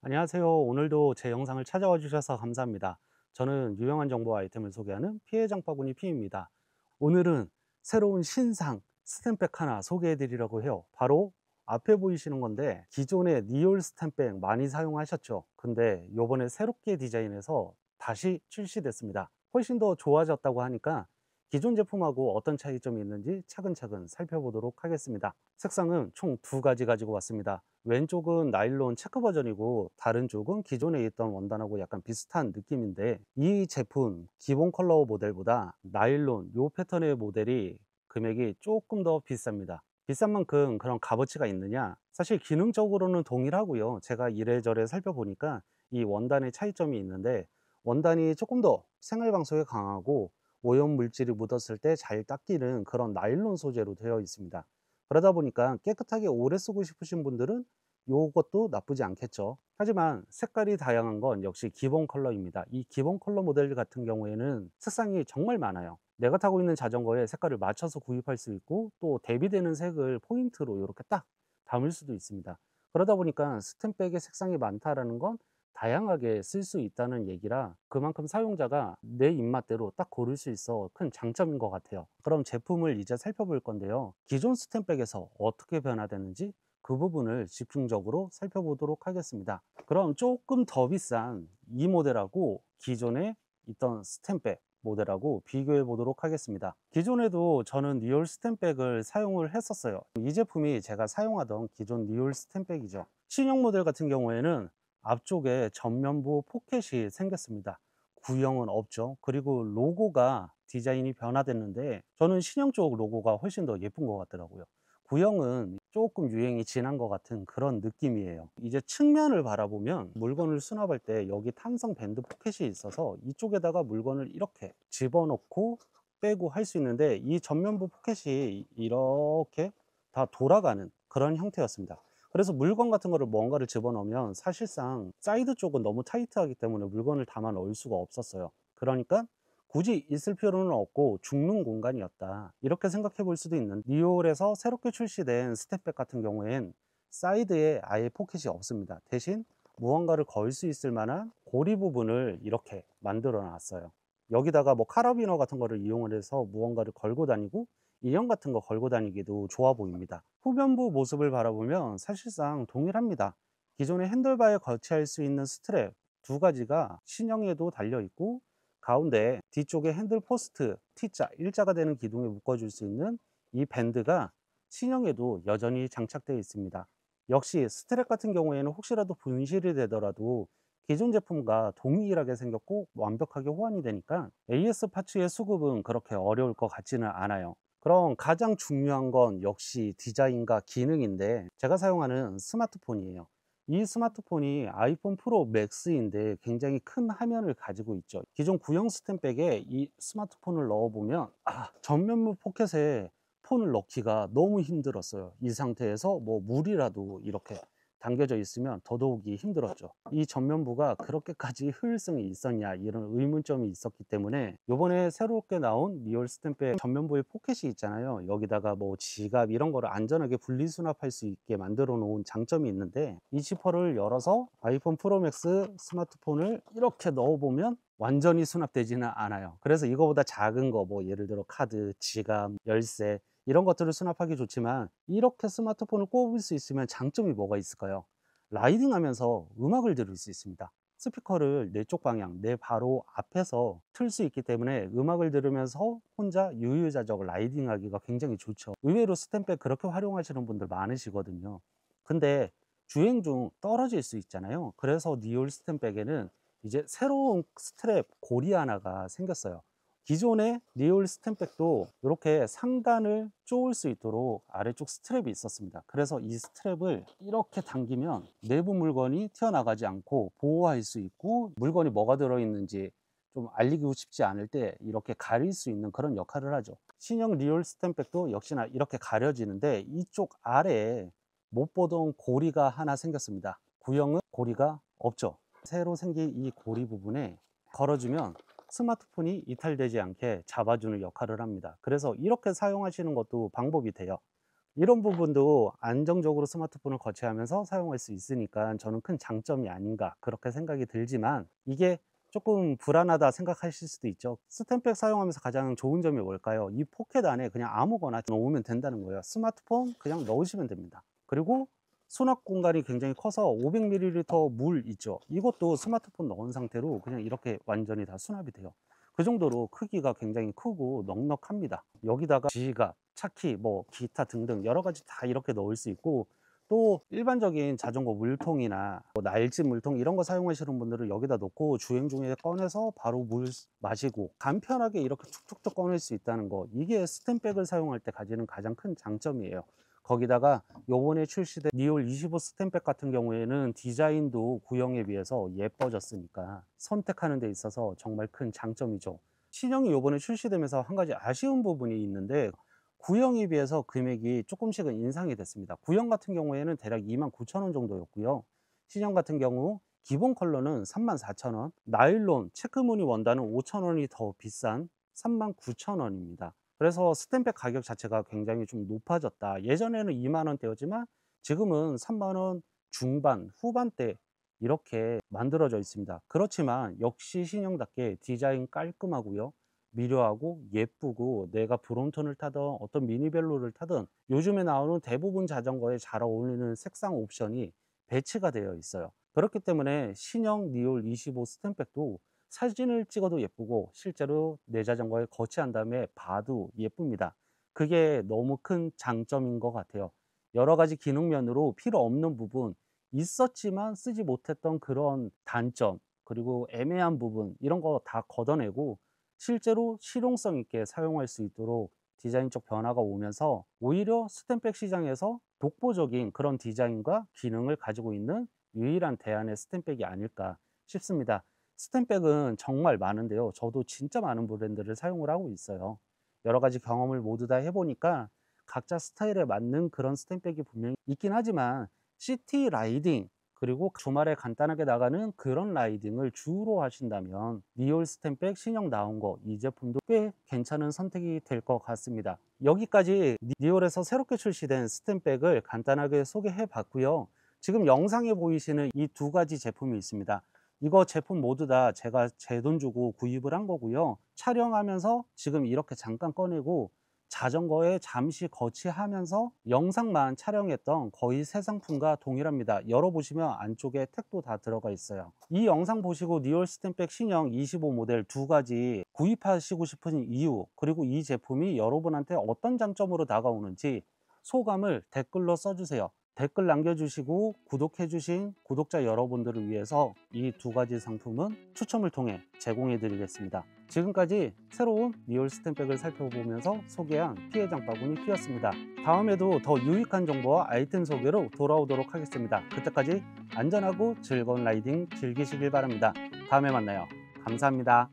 안녕하세요. 오늘도 제 영상을 찾아와 주셔서 감사합니다. 저는 유용한 정보 아이템을 소개하는 피해 장바구니 피입니다. 오늘은 새로운 신상 스탬백 하나 소개해 드리려고 해요. 바로 앞에 보이시는 건데, 기존의 니올 스탬백 많이 사용하셨죠? 근데 요번에 새롭게 디자인해서 다시 출시됐습니다. 훨씬 더 좋아졌다고 하니까 기존 제품하고 어떤 차이점이 있는지 차근차근 살펴보도록 하겠습니다. 색상은 총 두 가지 가지고 왔습니다. 왼쪽은 나일론 체크 버전이고 다른 쪽은 기존에 있던 원단하고 약간 비슷한 느낌인데, 이 제품 기본 컬러 모델보다 나일론 요 패턴의 모델이 금액이 조금 더 비쌉니다. 비싼 만큼 그런 값어치가 있느냐? 사실 기능적으로는 동일하고요. 제가 이래저래 살펴보니까 이 원단의 차이점이 있는데, 원단이 조금 더 생활 방수에 강하고 오염 물질이 묻었을 때 잘 닦이는 그런 나일론 소재로 되어 있습니다. 그러다 보니까 깨끗하게 오래 쓰고 싶으신 분들은 요것도 나쁘지 않겠죠. 하지만 색깔이 다양한 건 역시 기본 컬러입니다. 이 기본 컬러 모델 같은 경우에는 색상이 정말 많아요. 내가 타고 있는 자전거에 색깔을 맞춰서 구입할 수 있고, 또 대비되는 색을 포인트로 이렇게 딱 담을 수도 있습니다. 그러다 보니까 스탬백의 색상이 많다라는 건 다양하게 쓸 수 있다는 얘기라, 그만큼 사용자가 내 입맛대로 딱 고를 수 있어 큰 장점인 것 같아요. 그럼 제품을 이제 살펴볼 건데요. 기존 스탬백에서 어떻게 변화되는지 그 부분을 집중적으로 살펴보도록 하겠습니다. 그럼 조금 더 비싼 이 모델하고 기존에 있던 스탬백 모델하고 비교해 보도록 하겠습니다. 기존에도 저는 리올 스탬백을 사용을 했었어요. 이 제품이 제가 사용하던 기존 리올 스탬백이죠. 신형 모델 같은 경우에는 앞쪽에 전면부 포켓이 생겼습니다. 구형은 없죠. 그리고 로고가 디자인이 변화됐는데, 저는 신형 쪽 로고가 훨씬 더 예쁜 것 같더라고요. 구형은 조금 유행이 지난 것 같은 그런 느낌이에요. 이제 측면을 바라보면 물건을 수납할 때 여기 탄성 밴드 포켓이 있어서 이쪽에다가 물건을 이렇게 집어넣고 빼고 할 수 있는데, 이 전면부 포켓이 이렇게 다 돌아가는 그런 형태였습니다. 그래서 물건 같은 거를 뭔가를 집어넣으면 사실상 사이드 쪽은 너무 타이트하기 때문에 물건을 담아 넣을 수가 없었어요. 그러니까 굳이 있을 필요는 없고 죽는 공간이었다, 이렇게 생각해 볼 수도 있는, 리올에서 새롭게 출시된 스텝백 같은 경우엔 사이드에 아예 포켓이 없습니다. 대신 무언가를 걸 수 있을 만한 고리 부분을 이렇게 만들어 놨어요. 여기다가 뭐 카라비너 같은 거를 이용을 해서 무언가를 걸고 다니고 인형 같은 거 걸고 다니기도 좋아 보입니다. 후면부 모습을 바라보면 사실상 동일합니다. 기존의 핸들바에 거치할 수 있는 스트랩 두 가지가 신형에도 달려 있고, 가운데 뒤쪽에 핸들 포스트 T자, 일자가 되는 기둥에 묶어줄 수 있는 이 밴드가 신형에도 여전히 장착되어 있습니다. 역시 스트랩 같은 경우에는 혹시라도 분실이 되더라도 기존 제품과 동일하게 생겼고 완벽하게 호환이 되니까 AS 파츠의 수급은 그렇게 어려울 것 같지는 않아요. 그럼 가장 중요한 건 역시 디자인과 기능인데, 제가 사용하는 스마트폰이에요. 이 스마트폰이 아이폰 프로 맥스인데 굉장히 큰 화면을 가지고 있죠. 기존 구형 스탬백에 이 스마트폰을 넣어보면 전면부 포켓에 폰을 넣기가 너무 힘들었어요. 이 상태에서 뭐 물이라도 이렇게 담겨져 있으면 더더욱이 힘들었죠. 이 전면부가 그렇게까지 효율성이 있었냐, 이런 의문점이 있었기 때문에 요번에 새롭게 나온 리얼 스탬프의 전면부에 포켓이 있잖아요. 여기다가 뭐 지갑 이런 거를 안전하게 분리 수납할 수 있게 만들어 놓은 장점이 있는데, 이 지퍼를 열어서 아이폰 프로맥스 스마트폰을 이렇게 넣어 보면 완전히 수납되지는 않아요. 그래서 이거보다 작은 거, 뭐 예를 들어 카드, 지갑, 열쇠 이런 것들을 수납하기 좋지만, 이렇게 스마트폰을 꼽을 수 있으면 장점이 뭐가 있을까요? 라이딩 하면서 음악을 들을 수 있습니다. 스피커를 내 쪽 방향, 내 바로 앞에서 틀 수 있기 때문에 음악을 들으면서 혼자 유유자적 라이딩 하기가 굉장히 좋죠. 의외로 스탬백 그렇게 활용하시는 분들 많으시거든요. 근데 주행 중 떨어질 수 있잖아요. 그래서 니올 스탬백에는 이제 새로운 스트랩 고리 하나가 생겼어요. 기존의 리올 스탬백도 이렇게 상단을 쪼을 수 있도록 아래쪽 스트랩이 있었습니다. 그래서 이 스트랩을 이렇게 당기면 내부 물건이 튀어나가지 않고 보호할 수 있고, 물건이 뭐가 들어있는지 좀 알리고 싶지 않을 때 이렇게 가릴 수 있는 그런 역할을 하죠. 신형 리올 스탬백도 역시나 이렇게 가려지는데, 이쪽 아래에 못 보던 고리가 하나 생겼습니다. 구형은 고리가 없죠. 새로 생긴 이 고리 부분에 걸어주면 스마트폰이 이탈되지 않게 잡아주는 역할을 합니다. 그래서 이렇게 사용하시는 것도 방법이 돼요. 이런 부분도 안정적으로 스마트폰을 거치하면서 사용할 수 있으니까 저는 큰 장점이 아닌가 그렇게 생각이 들지만, 이게 조금 불안하다 생각하실 수도 있죠. 스탬백 사용하면서 가장 좋은 점이 뭘까요? 이 포켓 안에 그냥 아무거나 넣으면 된다는 거예요. 스마트폰 그냥 넣으시면 됩니다. 그리고 수납 공간이 굉장히 커서 500ml 물 있죠. 이것도 스마트폰 넣은 상태로 그냥 이렇게 완전히 다 수납이 돼요. 그 정도로 크기가 굉장히 크고 넉넉합니다. 여기다가 지갑, 차키, 뭐 기타 등등 여러 가지 다 이렇게 넣을 수 있고, 또 일반적인 자전거 물통이나 뭐 날집 물통 이런 거 사용하시는 분들은 여기다 놓고 주행 중에 꺼내서 바로 물 마시고 간편하게 이렇게 툭툭툭 꺼낼 수 있다는 거, 이게 스탬백을 사용할 때 가지는 가장 큰 장점이에요. 거기다가 요번에 출시된 니올 25 스탬백 같은 경우에는 디자인도 구형에 비해서 예뻐졌으니까 선택하는 데 있어서 정말 큰 장점이죠. 신형이 요번에 출시되면서 한 가지 아쉬운 부분이 있는데, 구형에 비해서 금액이 조금씩은 인상이 됐습니다. 구형 같은 경우에는 대략 29,000원 정도였고요. 신형 같은 경우 기본 컬러는 34,000원, 나일론 체크무늬 원단은 5,000원이 더 비싼 39,000원입니다. 그래서 스탬백 가격 자체가 굉장히 좀 높아졌다. 예전에는 2만 원대였지만 지금은 3만 원 중반, 후반대 이렇게 만들어져 있습니다. 그렇지만 역시 신형답게 디자인 깔끔하고요. 미려하고 예쁘고, 내가 브롬톤을 타든 어떤 미니벨로를 타든 요즘에 나오는 대부분 자전거에 잘 어울리는 색상 옵션이 배치가 되어 있어요. 그렇기 때문에 신형 니올 25 스탬백도 사진을 찍어도 예쁘고 실제로 내 자전거에 거치한 다음에 봐도 예쁩니다. 그게 너무 큰 장점인 것 같아요. 여러 가지 기능면으로 필요 없는 부분, 있었지만 쓰지 못했던 그런 단점, 그리고 애매한 부분 이런 거 다 걷어내고 실제로 실용성 있게 사용할 수 있도록 디자인적 변화가 오면서 오히려 스탬백 시장에서 독보적인 그런 디자인과 기능을 가지고 있는 유일한 대안의 스탬백이 아닐까 싶습니다. 스탬백은 정말 많은데요. 저도 진짜 많은 브랜드를 사용을 하고 있어요. 여러 가지 경험을 모두 다 해보니까 각자 스타일에 맞는 그런 스탬백이 분명히 있긴 하지만, 시티 라이딩 그리고 주말에 간단하게 나가는 그런 라이딩을 주로 하신다면 니올 스탬백 신형 나온 거, 이 제품도 꽤 괜찮은 선택이 될 것 같습니다. 여기까지 니올에서 새롭게 출시된 스탬백을 간단하게 소개해 봤고요. 지금 영상에 보이시는 이 두 가지 제품이 있습니다. 이거 제품 모두 다 제가 제 돈 주고 구입을 한 거고요. 촬영하면서 지금 이렇게 잠깐 꺼내고 자전거에 잠시 거치하면서 영상만 촬영했던 거의 새 상품과 동일합니다. 열어보시면 안쪽에 택도 다 들어가 있어요. 이 영상 보시고 니올 스탬백 신형 25 모델 두 가지 구입하시고 싶은 이유, 그리고 이 제품이 여러분한테 어떤 장점으로 다가오는지 소감을 댓글로 써주세요. 댓글 남겨주시고 구독해주신 구독자 여러분들을 위해서 이 두 가지 상품은 추첨을 통해 제공해 드리겠습니다. 지금까지 새로운 니올 스탬백을 살펴보면서 소개한 피해 장바구니 피였습니다. 다음에도 더 유익한 정보와 아이템 소개로 돌아오도록 하겠습니다. 그때까지 안전하고 즐거운 라이딩 즐기시길 바랍니다. 다음에 만나요. 감사합니다.